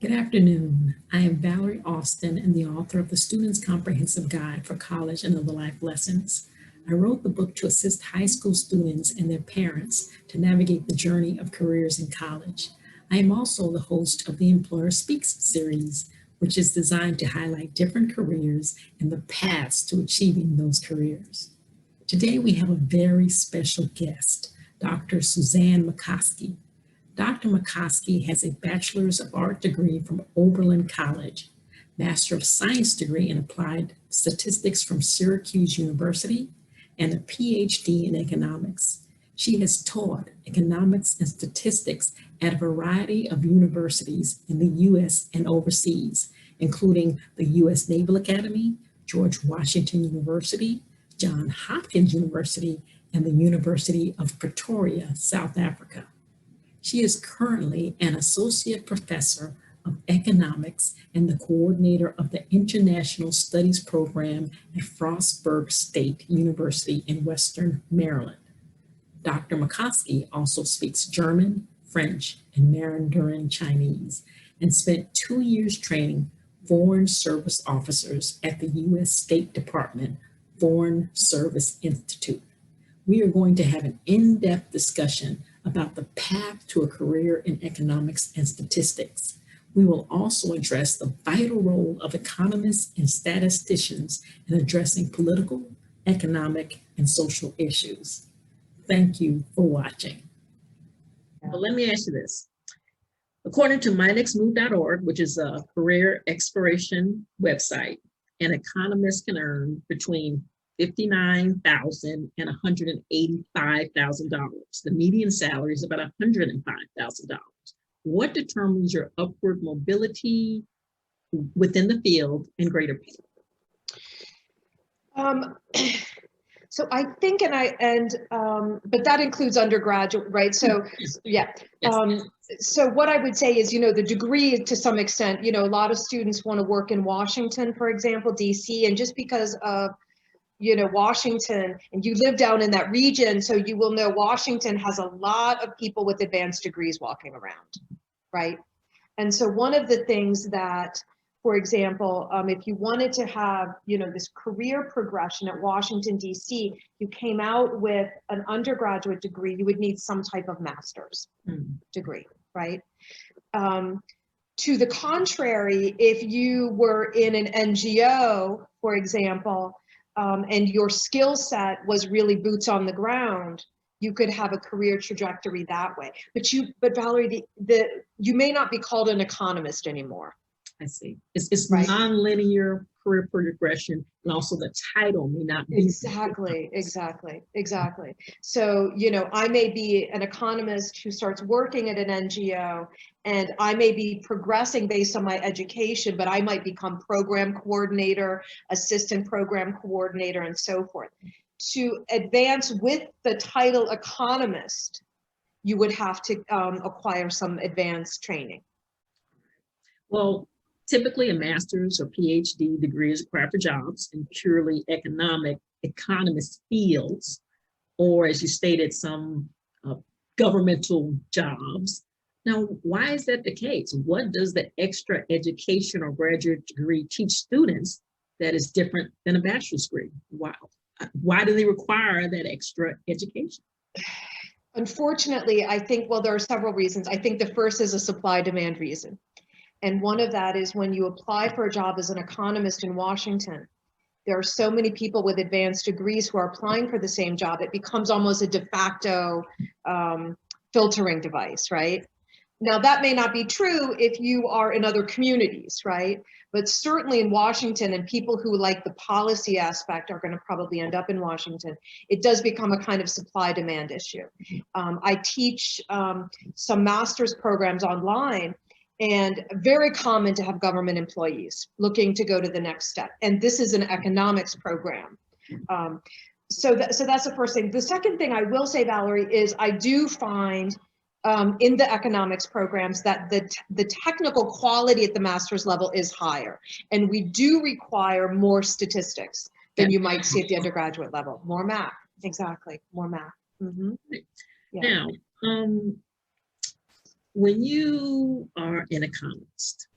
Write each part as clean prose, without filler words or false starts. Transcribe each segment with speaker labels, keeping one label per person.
Speaker 1: Good afternoon. I am Valerie Austin and the author of the Student's Comprehensive Guide for College and Other Life Lessons. I wrote the book to assist high school students and their parents to navigate the journey of careers in college. I am also the host of the Employer Speaks series, which is designed to highlight different careers and the paths to achieving those careers. Today we have a very special guest, Dr. Suzanne McCoskey. Dr. McCoskey has a Bachelor's of Art degree from Oberlin College, Master of Science degree in Applied Statistics from Syracuse University, and a PhD in economics. She has taught economics and statistics at a variety of universities in the U.S. and overseas, including the U.S. Naval Academy, George Washington University, Johns Hopkins University, and the University of Pretoria, South Africa. She is currently an associate professor of economics and the coordinator of the International Studies program at Frostburg State University in Western Maryland. Dr. McCoskey also speaks German, French, and Mandarin Chinese, and spent 2 years training Foreign Service officers at the U.S. State Department Foreign Service Institute. We are going to have an in-depth discussion about the path to a career in economics and statistics. We will also address the vital role of economists and statisticians in addressing political, economic, and social issues. Thank you for watching.
Speaker 2: Well, let me ask you this. According to mynextmove.org, which is a career exploration website, an economist can earn between $59,000 and $185,000. The median salary is about $105,000. What determines your upward mobility within the field and greater pay?
Speaker 3: So I think, but that includes undergraduate, right? So yeah.
Speaker 2: Yes.
Speaker 3: So what I would say is, the degree to some extent, a lot of students want to work in Washington, for example, DC, and just because of Washington, and you live down in that region, so you will know Washington has a lot of people with advanced degrees walking around, right? And so one of the things that, for example, if you wanted to have, this career progression at Washington, DC, you came out with an undergraduate degree, you would need some type of master's degree, right? To the contrary, if you were in an NGO, for example, and your skill set was really boots on the ground, you could have a career trajectory that way. But Valerie, you may not be called an economist anymore.
Speaker 2: I see. It's
Speaker 3: right.
Speaker 2: Non-linear career progression, and also the title may not be.
Speaker 3: Exactly. So, I may be an economist who starts working at an NGO, and I may be progressing based on my education, but I might become program coordinator, assistant program coordinator, and so forth. To advance with the title economist, you would have to acquire some advanced training.
Speaker 2: Well, typically a master's or PhD degree is required for jobs in purely economist fields, or as you stated, some governmental jobs. Now, why is that the case? What does the extra education or graduate degree teach students that is different than a bachelor's degree? Why do they require that extra education?
Speaker 3: Unfortunately, I think, well, there are several reasons. I think the first is a supply-demand reason. And one of that is when you apply for a job as an economist in Washington, there are so many people with advanced degrees who are applying for the same job, it becomes almost a de facto filtering device, right? Now, that may not be true if you are in other communities, right? But certainly in Washington, and people who like the policy aspect are going to probably end up in Washington, it does become a kind of supply-demand issue. I teach some master's programs online, and very common to have government employees looking to go to the next step. And this is an economics program. So that's the first thing. The second thing I will say, Valerie, is I do find in the economics programs that the technical quality at the master's level is higher. And we do require more statistics than you might see at the undergraduate level. More math, exactly, more math. Mm-hmm.
Speaker 2: Yeah. Now, when you are an economist,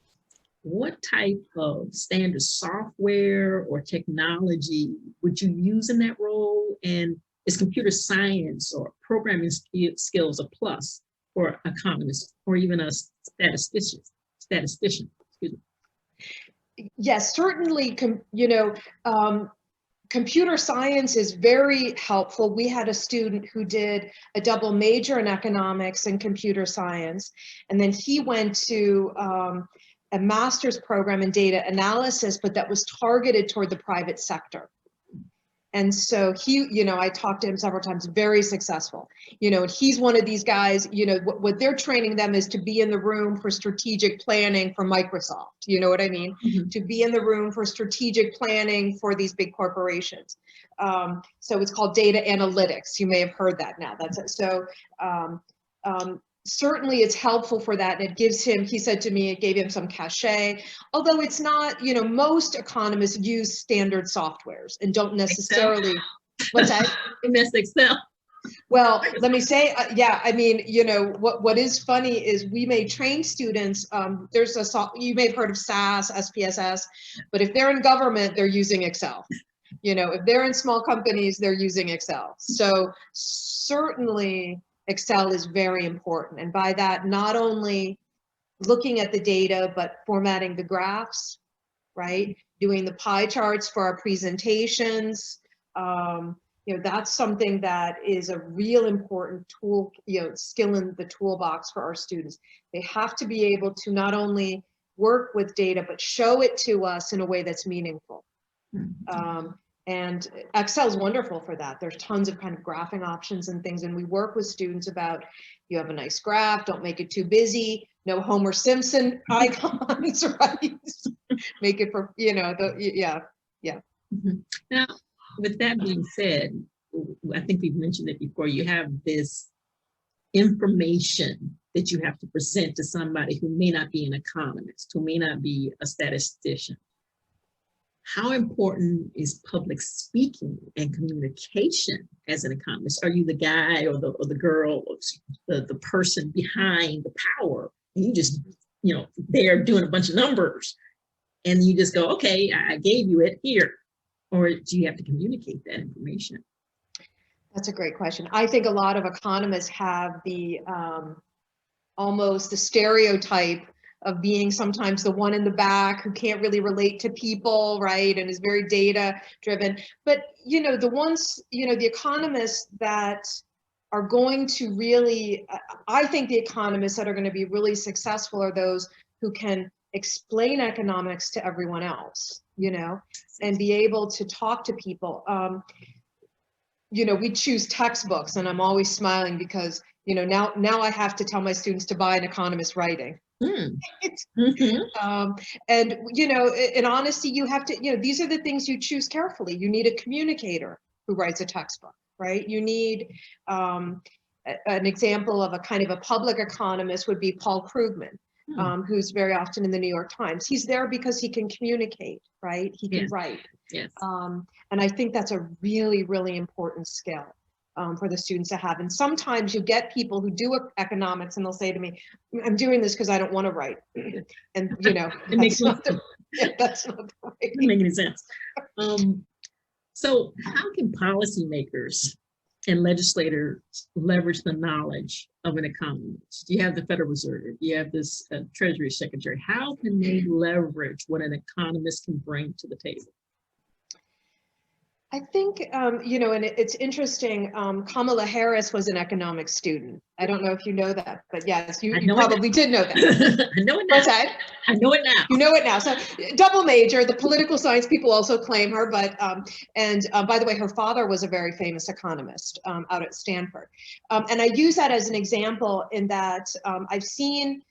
Speaker 2: what type of standard software or technology would you use in that role? And is computer science or programming skills a plus for economists or even a statistician? Excuse me.
Speaker 3: Yes, certainly, computer science is very helpful. We had a student who did a double major in economics and computer science, and then he went to a master's program in data analysis, but that was targeted toward the private sector. And so he, I talked to him several times, very successful, and he's one of these guys, what they're training them is to be in the room for strategic planning for Microsoft. You know what I mean?
Speaker 2: Mm-hmm.
Speaker 3: To be in the room for strategic planning for these big corporations. So it's called data analytics. You may have heard that now. That's it. So certainly it's helpful for that. And it gives him, he said to me, it gave him some cachet, although it's not, most economists use standard softwares and don't necessarily,
Speaker 2: Excel.
Speaker 3: What's that?
Speaker 2: MS Excel.
Speaker 3: Well, let me say, yeah, I mean, what is funny is we may train students, you may have heard of SAS, SPSS, but if they're in government, they're using Excel. If they're in small companies, they're using Excel. So certainly, Excel is very important. And by that, not only looking at the data, but formatting the graphs, right? Doing the pie charts for our presentations. That's something that is a real important tool, skill in the toolbox for our students. They have to be able to not only work with data, but show it to us in a way that's meaningful.
Speaker 2: Mm-hmm.
Speaker 3: And Excel is wonderful for that. There's tons of kind of graphing options and things. And we work with students about, you have a nice graph, don't make it too busy, no Homer Simpson icons, right? Make it for, yeah.
Speaker 2: Mm-hmm. Now, with that being said, I think we've mentioned it before, you have this information that you have to present to somebody who may not be an economist, who may not be a statistician. How important is public speaking and communication as an economist? Are you the guy or the girl, or the person behind the power? And you just, they're doing a bunch of numbers and you just go, okay, I gave you it here. Or do you have to communicate that information?
Speaker 3: That's a great question. I think a lot of economists have the almost the stereotype of being sometimes the one in the back who can't really relate to people, right? And is very data driven. But, the ones, the economists that are going to really, I think the economists that are going to be really successful are those who can explain economics to everyone else, and be able to talk to people. We choose textbooks and I'm always smiling because, now I have to tell my students to buy an economist writing.
Speaker 2: Mm-hmm.
Speaker 3: And, in honesty, you have to, these are the things you choose carefully. You need a communicator who writes a textbook, right? You need an example of a kind of a public economist would be Paul Krugman, who's very often in the New York Times. He's there because he can communicate, right? He can write.
Speaker 2: Yes.
Speaker 3: And I think that's a really, really important skill for the students to have. And sometimes you get people who do economics and they'll say to me, I'm doing this because I don't want to write. And,
Speaker 2: that's not the
Speaker 3: way.
Speaker 2: Doesn't make any sense. So how can policymakers and legislators leverage the knowledge of an economist? You have the Federal Reserve, you have this Treasury Secretary. How can they leverage what an economist can bring to the table?
Speaker 3: I think, and it's interesting, Kamala Harris was an economics student. I don't know if you know that, but yes, you probably did know that.
Speaker 2: I know it now.
Speaker 3: What's that?
Speaker 2: I know it now.
Speaker 3: You know it now. So double major, the political science people also claim her, but, by the way, her father was a very famous economist out at Stanford. And I use that as an example in that I've seen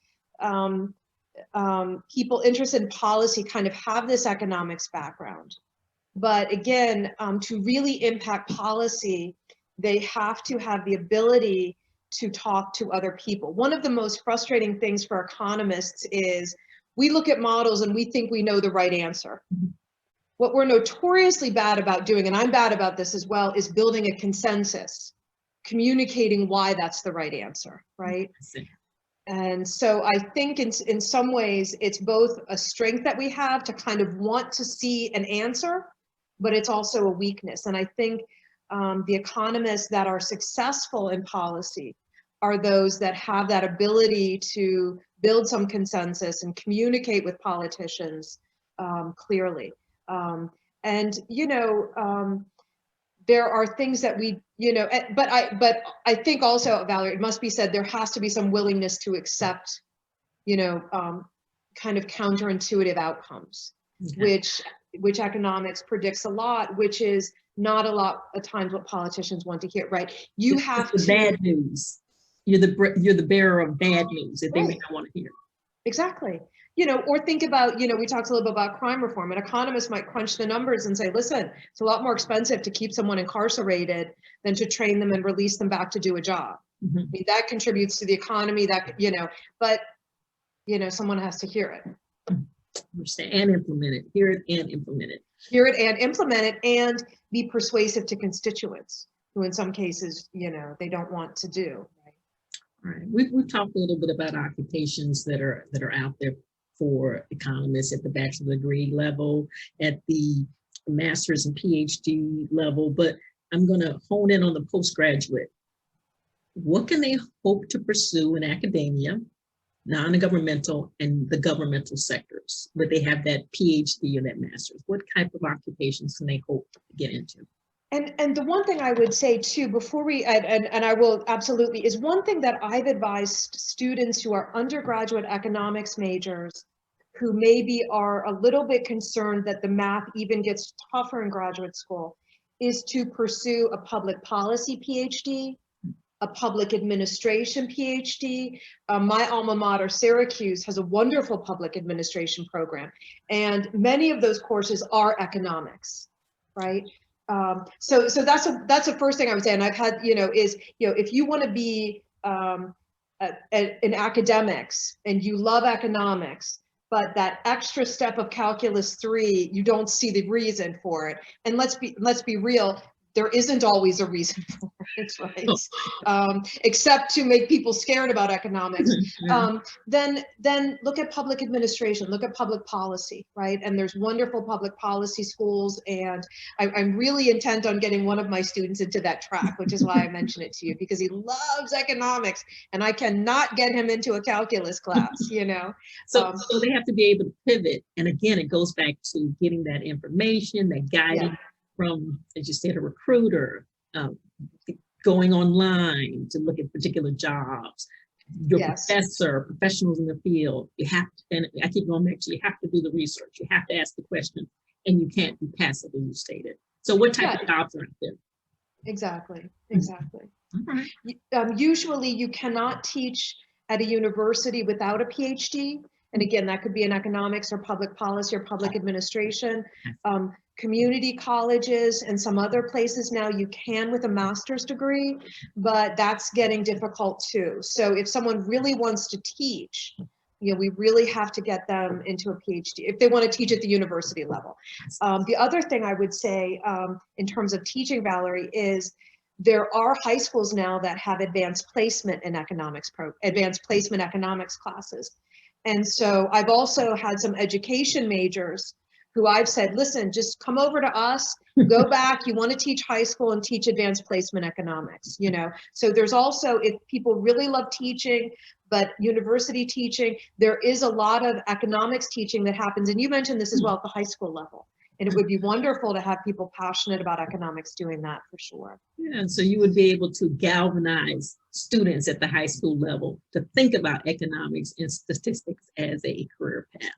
Speaker 3: people interested in policy kind of have this economics background. But again, to really impact policy, they have to have the ability to talk to other people. One of the most frustrating things for economists is we look at models and we think we know the right answer. What we're notoriously bad about doing, and I'm bad about this as well, is building a consensus, communicating why that's the right answer, right? And so I think in some ways, it's both a strength that we have to kind of want to see an answer, but it's also a weakness. And I think the economists that are successful in policy are those that have that ability to build some consensus and communicate with politicians clearly. And, you know, there are things that we, you know, but I think also, Valerie, it must be said, there has to be some willingness to accept, you know, kind of counterintuitive outcomes, which economics predicts a lot, which is not a lot of times what politicians want to hear, right? You have to.
Speaker 2: Bad news. You're the bearer of bad news that they may not want to hear.
Speaker 3: Exactly. You know, or think about, you know, we talked a little bit about crime reform. An economist might crunch the numbers and say, listen, it's a lot more expensive to keep someone incarcerated than to train them and release them back to do a job. I mean, that contributes to the economy, that, you know, but, you know, someone has to hear it.
Speaker 2: Understand and implement it. Hear it and implement it.
Speaker 3: Hear it and implement it, and be persuasive to constituents who in some cases, you know, they don't want to do.
Speaker 2: All right. We've talked a little bit about occupations that are out there for economists at the bachelor degree level, at the master's and PhD level, but I'm going to hone in on the postgraduate. What can they hope to pursue in academia, non-governmental, and the governmental sectors? Would they have that PhD or that master's? What type of occupations can they hope to get into?
Speaker 3: And the one thing I would say too, before we, and I will absolutely, is one thing that I've advised students who are undergraduate economics majors, who maybe are a little bit concerned that the math even gets tougher in graduate school, is to pursue a public policy PhD, a public administration PhD. My alma mater, Syracuse, has a wonderful public administration program, and many of those courses are economics, right? So that's the first thing I would say. And I've had, you know, is, you know, if you want to be in academics and you love economics, but that extra step of calculus 3, you don't see the reason for it. And let's be real, there isn't always a reason for it, right? Except to make people scared about economics. Then look at public administration, look at public policy, right? And there's wonderful public policy schools, and I'm really intent on getting one of my students into that track, which is why I mention it to you, because he loves economics, and I cannot get him into a calculus class, you know?
Speaker 2: So they have to be able to pivot. And again, it goes back to getting that information, that guidance from, as you said, a recruiter, going online to look at particular jobs, your professor, professionals in the field. You have to, and I keep going back to, you have to do the research, you have to ask the question, and you can't be passive, as you stated. So what type of jobs are out there?
Speaker 3: Exactly.
Speaker 2: Right.
Speaker 3: Usually you cannot teach at a university without a PhD. And again, that could be in economics or public policy or public administration. Community colleges and some other places now you can with a master's degree, but that's getting difficult too. So if someone really wants to teach, you know, we really have to get them into a PhD if they want to teach at the university level. The other thing I would say in terms of teaching, Valerie, is there are high schools now that have advanced placement in economics economics classes. And so I've also had some education majors who I've said, listen, just come over to us, go back, you want to teach high school and teach advanced placement economics, you know? So there's also, if people really love teaching, but university teaching, there is a lot of economics teaching that happens. And you mentioned this as well at the high school level. And it would be wonderful to have people passionate about economics doing that for sure.
Speaker 2: Yeah, and so you would be able to galvanize students at the high school level to think about economics and statistics as a career path.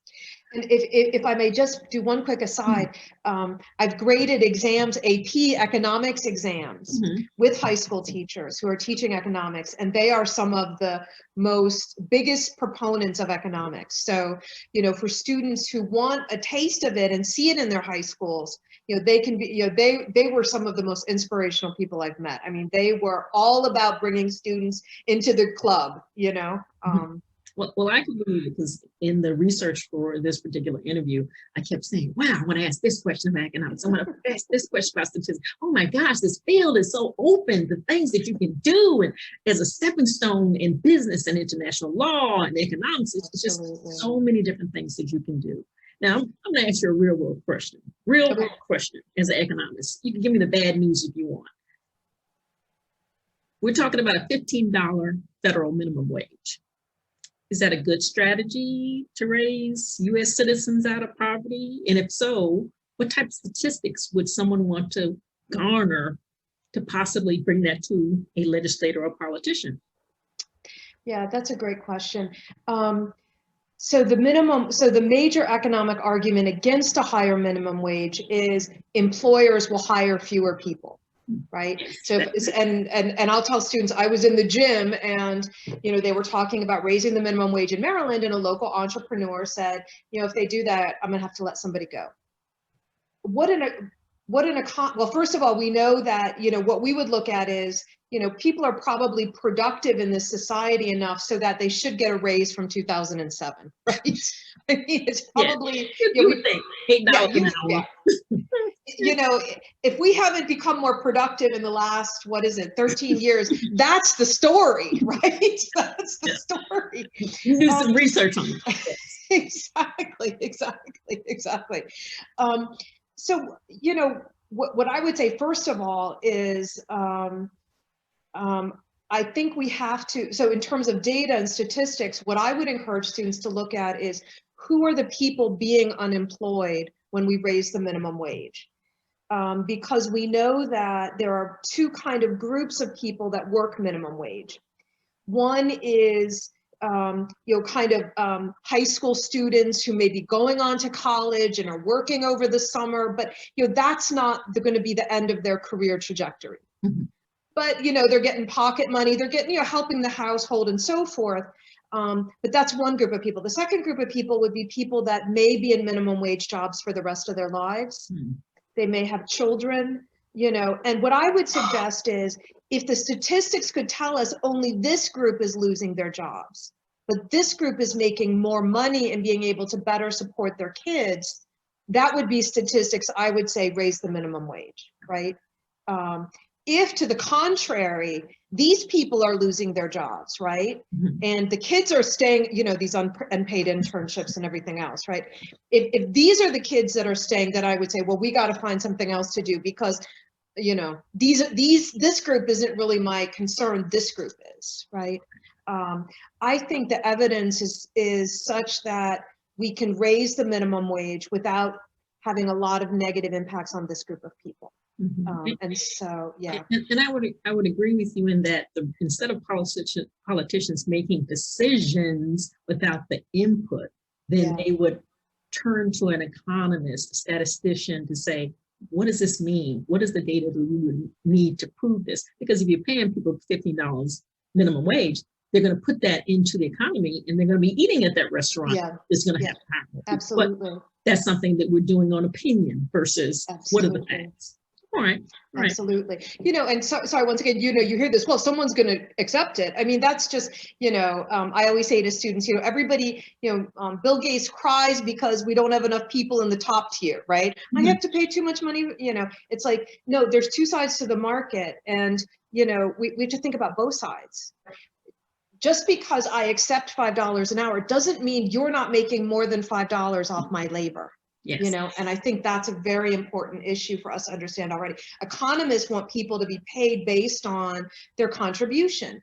Speaker 3: And if I may just do one quick aside, I've graded exams, AP economics exams with high school teachers who are teaching economics, and they are some of the biggest proponents of economics. So, you know, for students who want a taste of it and see it in their high schools, you know, they can be, you know, they were some of the most inspirational people I've met. I mean, they were all about bringing students into the club, you know.
Speaker 2: Well, I can believe it because in the research for this particular interview, I kept saying, wow, I want to ask this question about economics. I want to ask this question about statistics. Oh my gosh, this field is so open, the things that you can do and as a stepping stone in business and international law and economics. It's just so many different things that you can do. Now, I'm going to ask you a real world question. Real world question as an economist. You can give me the bad news if you want. We're talking about a $15 federal minimum wage. Is that a good strategy to raise U.S. citizens out of poverty? And if so, what type of statistics would someone want to garner to possibly bring that to a legislator or politician?
Speaker 3: Yeah, that's a great question. So the major economic argument against a higher minimum wage is employers will hire fewer people. Right. So, and I'll tell students, I was in the gym and, they were talking about raising the minimum wage in Maryland, and a local entrepreneur said, if they do that, I'm going to have to let somebody go. Well, first of all, we know that, what we would look at is, people are probably productive in this society enough so that they should get a raise from 2007, right? I mean, it's probably,
Speaker 2: you would think $8 an hour.
Speaker 3: If we haven't become more productive in the last, 13 years, that's the story, right? That's the story.
Speaker 2: You do some research on it.
Speaker 3: Exactly. So, what I would say, first of all, is I think we have to, so in terms of data and statistics, what I would encourage students to look at is who are the people being unemployed when we raise the minimum wage. Because we know that there are two kind of groups of people that work minimum wage. One is, high school students who may be going on to college and are working over the summer, but, that's not going to be the end of their career trajectory. Mm-hmm. But, they're getting pocket money, they're getting, helping the household and so forth. But that's one group of people. The second group of people would be people that may be in minimum wage jobs for the rest of their lives. Mm-hmm. They may have children, and what I would suggest is if the statistics could tell us only this group is losing their jobs, but this group is making more money and being able to better support their kids, that would be statistics I would say raise the minimum wage, right? If to the contrary, these people are losing their jobs, right? Mm-hmm. And the kids are staying, these unpaid internships and everything else, right? If these are the kids that are staying, then I would say, well, we got to find something else to do because, this group isn't really my concern. This group is, right? I think the evidence is such that we can raise the minimum wage without having a lot of negative impacts on this group of people. Mm-hmm. And so, yeah.
Speaker 2: And I would agree with you in that instead of politicians making decisions without the input, then they would turn to an economist, a statistician to say, what does this mean? What is the data that we would need to prove this? Because if you're paying people $15 minimum wage, they're going to put that into the economy and they're going to be eating at that restaurant. Yeah. It's going to have to happen.
Speaker 3: Absolutely.
Speaker 2: But that's something that we're doing on opinion versus what are the facts. All right.
Speaker 3: Absolutely. And sorry, once again, you hear this, well, someone's going to accept it. I mean, that's just, I always say to students, everybody, Bill Gates cries because we don't have enough people in the top tier, right? Mm-hmm. I have to pay too much money. It's like, no, there's two sides to the market. And, we have to think about both sides. Just because I accept $5 an hour doesn't mean you're not making more than $5 off my labor. Yes. And I think that's a very important issue for us to understand already. Economists want people to be paid based on their contribution.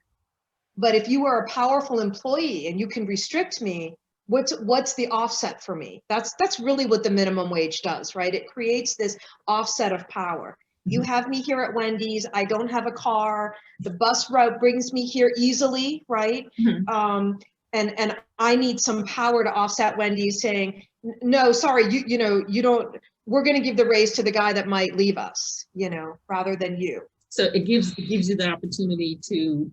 Speaker 3: But if you are a powerful employee and you can restrict me, what's the offset for me? That's really what the minimum wage does, right? It creates this offset of power. You have me here at Wendy's. I don't have a car. The bus route brings me here easily, right? Mm-hmm. And I need some power to offset Wendy's saying, no, sorry, you don't, we're going to give the raise to the guy that might leave us, rather than you.
Speaker 2: So it gives you the opportunity to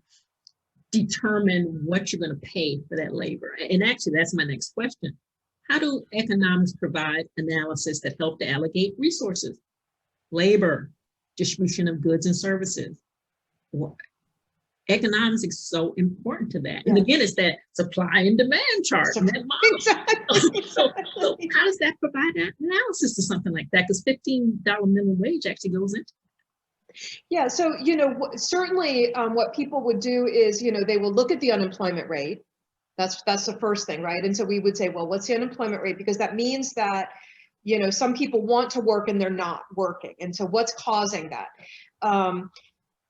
Speaker 2: determine what you're going to pay for that labor. And actually, that's my next question. How do economists provide analysis that help to allocate resources, labor, distribution of goods and services? economics is so important to that. And
Speaker 3: Yeah.
Speaker 2: again, it's that supply and demand chart and that model.
Speaker 3: Exactly.
Speaker 2: So how does that provide that analysis to something like that? Because $15 minimum wage actually goes into.
Speaker 3: Yeah, so, you know, certainly what people would do is, you know, they will look at the unemployment rate. That's the first thing, right? And so we would say, well, what's the unemployment rate? Because that means that, you know, some people want to work and they're not working. And so what's causing that?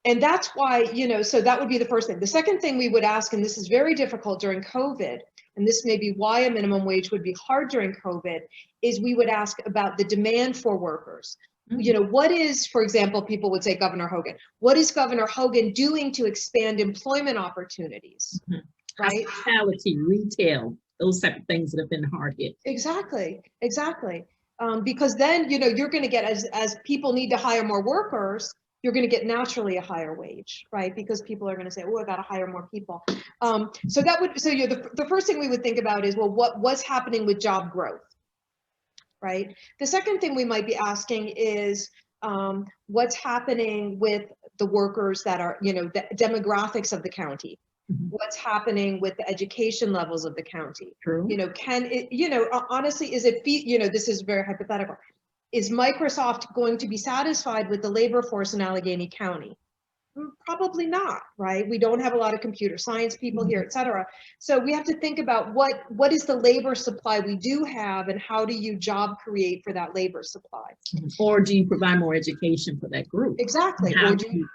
Speaker 3: And that's why, you know, so that would be the first thing. The second thing we would ask, and this is very difficult during COVID, and this may be why a minimum wage would be hard during COVID, is we would ask about the demand for workers. You know, what is, for example, people would say Governor Hogan, what is Governor Hogan doing to expand employment opportunities? Right?
Speaker 2: Hospitality, retail, those type of things that have been hard hit.
Speaker 3: Exactly. Because then, you know, you're going to get, as people need to hire more workers, you're going to get naturally a higher wage, right? Because people are going to say, oh, I got to hire more people. So you know, the first thing we would think about is, well, what's happening with job growth, right? The second thing we might be asking is, what's happening with the workers that are, you know, the demographics of the county. What's happening with the education levels of the county?
Speaker 2: True.
Speaker 3: You know, can it, you know, honestly, is it, you know, this is very hypothetical. Is Microsoft going to be satisfied with the labor force in Allegheny County? Probably not, right? We don't have a lot of computer science people here, et cetera. So we have to think about what is the labor supply we do have, and how do you job create for that labor supply?
Speaker 2: Or do you provide more education for that group?
Speaker 3: Exactly.
Speaker 2: How do you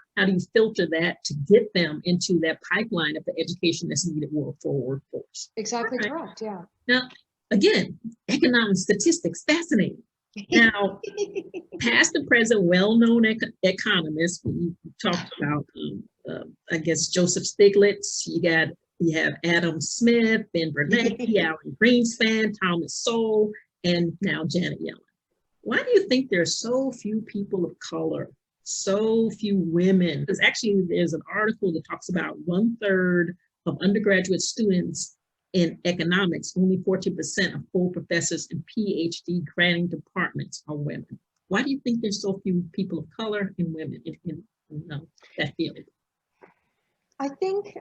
Speaker 2: filter that to get them into that pipeline of the education that's needed for workforce?
Speaker 3: Exactly
Speaker 2: Right.
Speaker 3: correct. Yeah.
Speaker 2: Now, again, economic statistics, fascinating. Now, past and present, well-known economists. We talked about, I guess, Joseph Stiglitz. You have Adam Smith, Ben Bernanke, Alan Greenspan, Thomas Sowell, and now Janet Yellen. Why do you think there's so few people of color, so few women? Because actually, there's an article that talks about 1/3 of undergraduate students in economics, only 14% of full professors and PhD granting departments are women. Why do you think there's so few people of color and women in that field?
Speaker 3: I think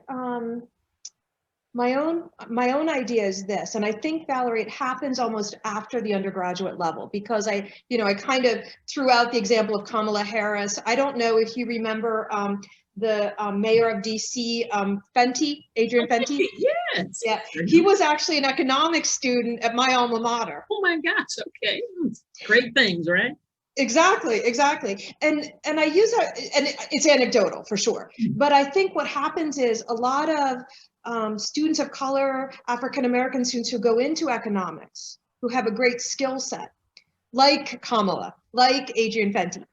Speaker 3: my own idea is this, and I think, Valerie, it happens almost after the undergraduate level, because I kind of threw out the example of Kamala Harris. I don't know if you remember the mayor of DC, Fenty, Adrian Fenty.
Speaker 2: Yes.
Speaker 3: Yeah, he was actually an economics student at my alma mater.
Speaker 2: Oh my gosh, okay. Great things, right?
Speaker 3: Exactly. And I use it, and it's anecdotal for sure. But I think what happens is a lot of students of color, African-American students who go into economics, who have a great skill set, like Kamala, like Adrian Fenty,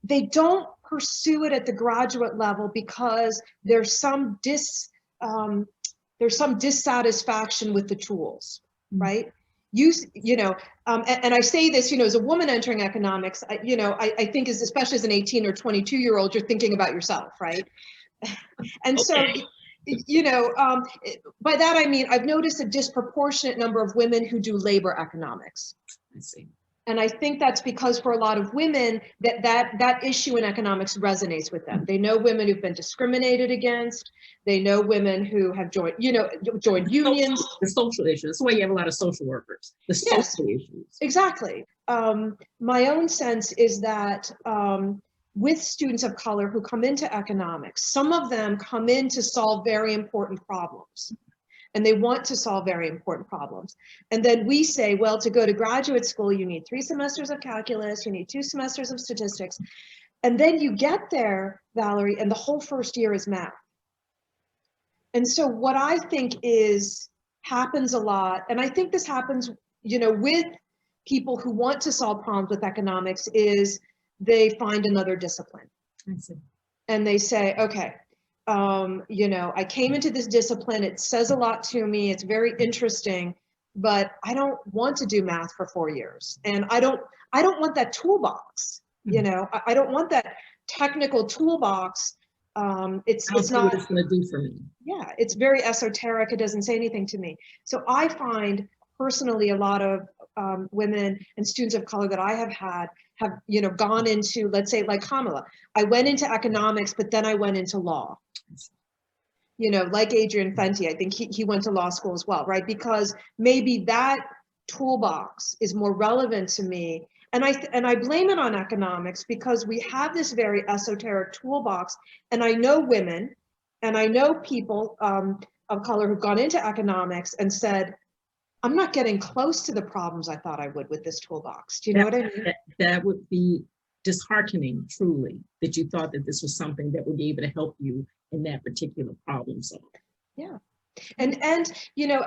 Speaker 3: they don't pursue it at the graduate level because there's some dissatisfaction with the tools, right? And I say this, as a woman entering economics, I think especially as an 18 or 22-year-old, you're thinking about yourself, right? And
Speaker 2: okay.
Speaker 3: So, by that I mean, I've noticed a disproportionate number of women who do labor economics.
Speaker 2: I see.
Speaker 3: And I think that's because for a lot of women, that issue in economics resonates with them. They know women who've been discriminated against. They know women who have joined unions.
Speaker 2: The social issues. That's why you have a lot of social workers. The social issues.
Speaker 3: Exactly. My own sense is that with students of color who come into economics, some of them come in to solve very important problems. And they want to solve very important problems. And then we say, well, to go to graduate school, you need 3 semesters of calculus, you need 2 semesters of statistics. And then you get there, Valerie, and the whole first year is math. And so what I think happens a lot, and I think this happens, with people who want to solve problems with economics, is they find another discipline.
Speaker 2: I see.
Speaker 3: And they say, okay, I came into this discipline, it says a lot to me, it's very interesting, but I don't want to do math for 4 years. And I don't want that toolbox, I don't want that technical toolbox. It's not what
Speaker 2: it's going to do for me.
Speaker 3: Yeah, it's very esoteric, it doesn't say anything to me. So I find personally a lot of women and students of color that I have had have, gone into, let's say like Kamala, I went into economics, but then I went into law. You know, like Adrian Fenty, I think he went to law school as well, right? Because maybe that toolbox is more relevant to me. And I blame it on economics because we have this very esoteric toolbox. And I know women and I know people of color who've gone into economics and said, I'm not getting close to the problems I thought I would with this toolbox. Do you know what I mean?
Speaker 2: That would be disheartening, truly, that you thought that this was something that would be able to help you in that particular problem solve.
Speaker 3: Yeah. And you know,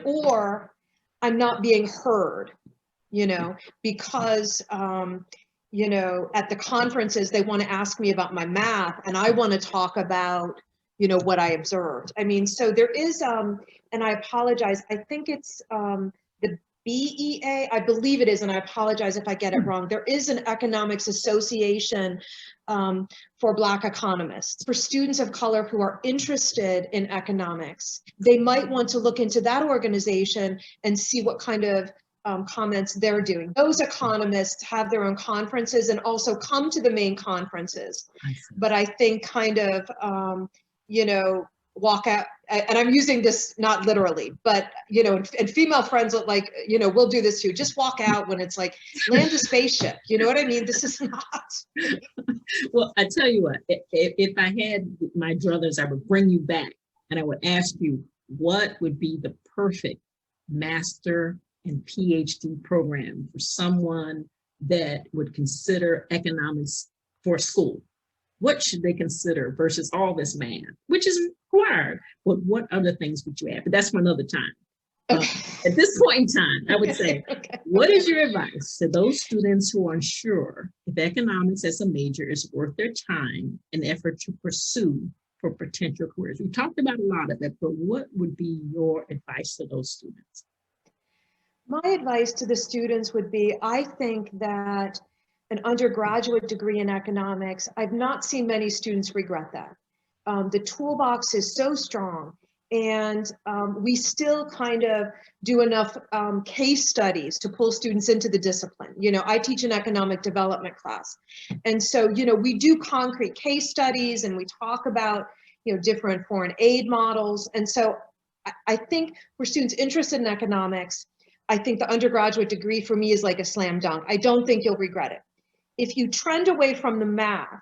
Speaker 3: or I'm not being heard, you know, because you know, at the conferences they want to ask me about my math and I want to talk about, you know, what I observed. I mean, so there is and I apologize, I think it's the BEA, I believe it is, and I apologize if I get it wrong. There is an economics association for Black economists, for students of color who are interested in economics. They might want to look into that organization and see what kind of comments they're doing. Those economists have their own conferences and also come to the main conferences. But I think kind of, you know, walk out, and I'm using this not literally, but, you know, and female friends like, you know, we'll do this too. Just walk out when it's like, land a spaceship. You know what I mean? This is not.
Speaker 2: Well, I tell you what, if I had my druthers, I would bring you back and I would ask you, what would be the perfect master and PhD program for someone that would consider economics for school? What should they consider versus all this math, which is required? But what other things would you add? But that's for another time.
Speaker 3: Okay.
Speaker 2: At this point in time, I would say,
Speaker 3: Okay.
Speaker 2: What is your advice to those students who are unsure if economics as a major is worth their time and effort to pursue for potential careers? We talked about a lot of it, but what would be your advice to those students?
Speaker 3: My advice to the students would be, I think that an undergraduate degree in economics, I've not seen many students regret that. The toolbox is so strong, and we still kind of do enough case studies to pull students into the discipline. You know, I teach an economic development class. And so, you know, we do concrete case studies and we talk about, you know, different foreign aid models. And so I think for students interested in economics, I think the undergraduate degree for me is like a slam dunk. I don't think you'll regret it. If you trend away from the math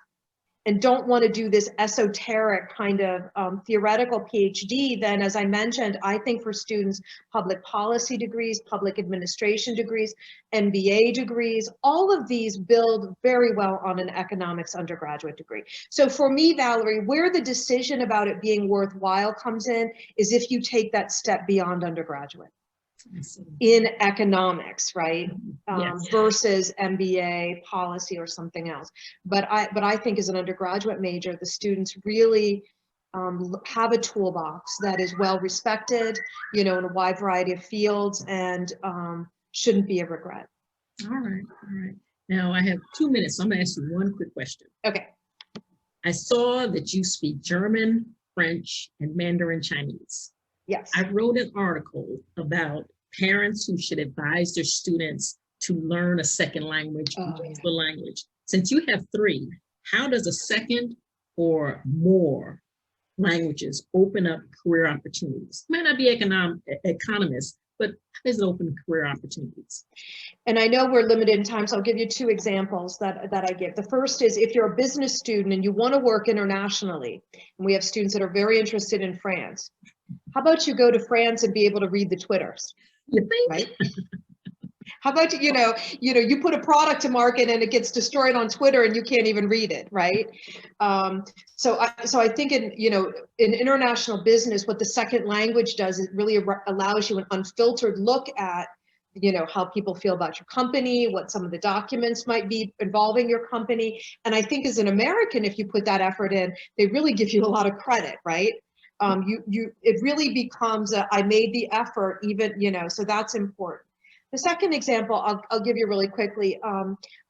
Speaker 3: and don't want to do this esoteric kind of theoretical PhD, then as I mentioned, I think for students, public policy degrees, public administration degrees, MBA degrees, all of these build very well on an economics undergraduate degree. So for me, Valerie, where the decision about it being worthwhile comes in is if you take that step beyond undergraduate in economics, right?
Speaker 2: Yes.
Speaker 3: Versus MBA, policy, or something else. But I think as an undergraduate major, the students really have a toolbox that is well respected, you know, in a wide variety of fields, and shouldn't be a regret.
Speaker 2: All right, all right. Now I have 2 minutes, so I'm gonna ask you one quick question.
Speaker 3: Okay.
Speaker 2: I saw that you speak German, French, and Mandarin Chinese.
Speaker 3: Yes.
Speaker 2: I wrote an article about parents who should advise their students to learn a second language, the language. Since you have 3, how does a second or more languages open up career opportunities? Might not be economists, but how does it open career opportunities?
Speaker 3: And I know we're limited in time, so I'll give you 2 examples that I give. The first is if you're a business student and you want to work internationally, and we have students that are very interested in France, how about you go to France and be able to read the Twitters?
Speaker 2: You think?
Speaker 3: Right? How about you put a product to market and it gets destroyed on Twitter and you can't even read it, right? So I think in international business, what the second language does is really allows you an unfiltered look at, you know, how people feel about your company, what some of the documents might be involving your company. And I think as an American, if you put that effort in, they really give you a lot of credit, right? It really becomes I made the effort, even, you know, so that's important. The second example I'll give you really quickly.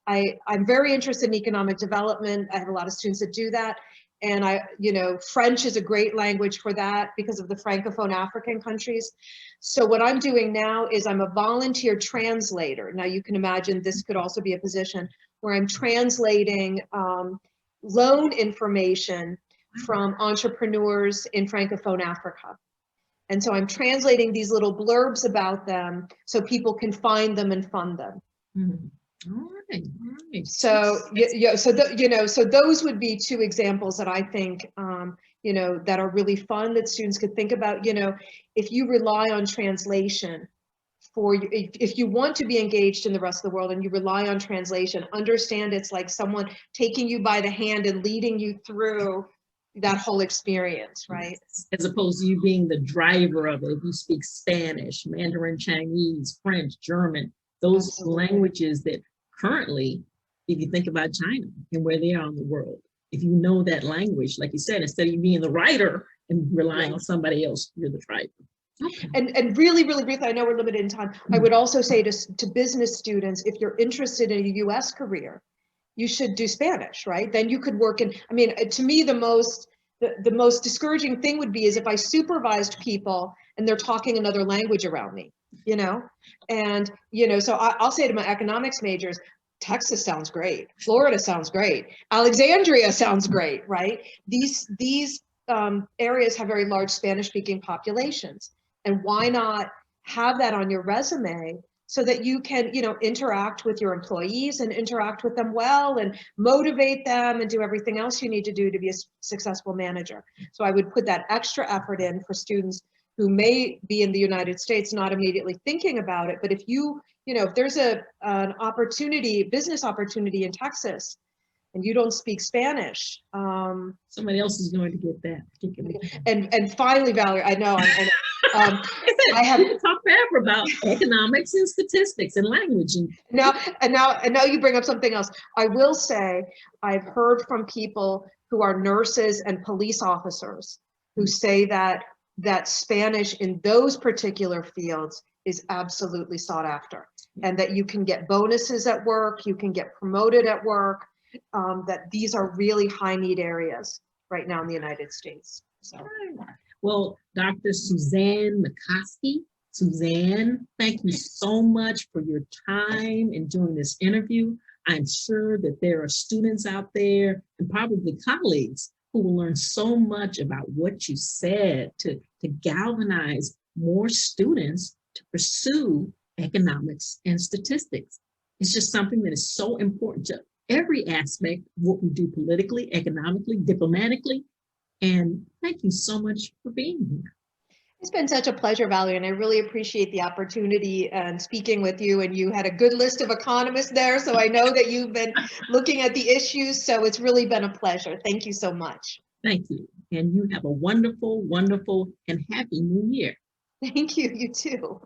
Speaker 3: I'm very interested in economic development. I have a lot of students that do that. And French is a great language for that because of the Francophone African countries. So what I'm doing now is I'm a volunteer translator. Now you can imagine this could also be a position where I'm translating loan information from entrepreneurs in Francophone Africa. And so I'm translating these little blurbs about them so people can find them and fund them.
Speaker 2: Mhm. All right, all right.
Speaker 3: So, so those would be two examples that I think, that are really fun that students could think about. If you rely on translation if you want to be engaged in the rest of the world and you rely on translation, understand it's like someone taking you by the hand and leading you through that whole experience, right?
Speaker 2: As opposed to you being the driver of it. If you speak Spanish, Mandarin, Chinese, French, German, those
Speaker 3: Absolutely.
Speaker 2: languages that currently, if you think about China and where they are in the world, if you know that language, like you said, instead of you being the writer and relying on somebody else, you're the driver. Okay.
Speaker 3: And really, really briefly, I know we're limited in time. I would also say to business students, if you're interested in a US career, you should do Spanish, right? Then you could work in, to me, the most discouraging thing would be is if I supervised people and they're talking another language around me, and, so I'll say to my economics majors, Texas sounds great. Florida sounds great. Alexandria sounds great, right? These areas have very large Spanish speaking populations. And why not have that on your resume so that you can, interact with your employees and interact with them well and motivate them and do everything else you need to do to be a successful manager. So I would put that extra effort in for students who may be in the United States, not immediately thinking about it. But if if there's an opportunity, business opportunity in Texas, and you don't speak Spanish,
Speaker 2: somebody else is going to get that particularly.
Speaker 3: And finally, Valerie, I know
Speaker 2: I have to talk forever about economics and statistics and language. And
Speaker 3: now you bring up something else. I will say I've heard from people who are nurses and police officers who say that Spanish in those particular fields is absolutely sought after, and that you can get bonuses at work, you can get promoted at work. That these are really high need areas right now in the United States. So.
Speaker 2: Well, Dr. Suzanne McCoskey, Suzanne, thank you so much for your time in doing this interview. I'm sure that there are students out there and probably colleagues who will learn so much about what you said to galvanize more students to pursue economics and statistics. It's just something that is so important to every aspect of what we do politically, economically, diplomatically. And thank you so much for being here.
Speaker 3: It's been such a pleasure, Valerie, and I really appreciate the opportunity and speaking with you. And you had a good list of economists there, so I know that you've been looking at the issues. So it's really been a pleasure. Thank you so much.
Speaker 2: Thank you. And you have a wonderful, wonderful, and happy new year.
Speaker 3: Thank you. You too.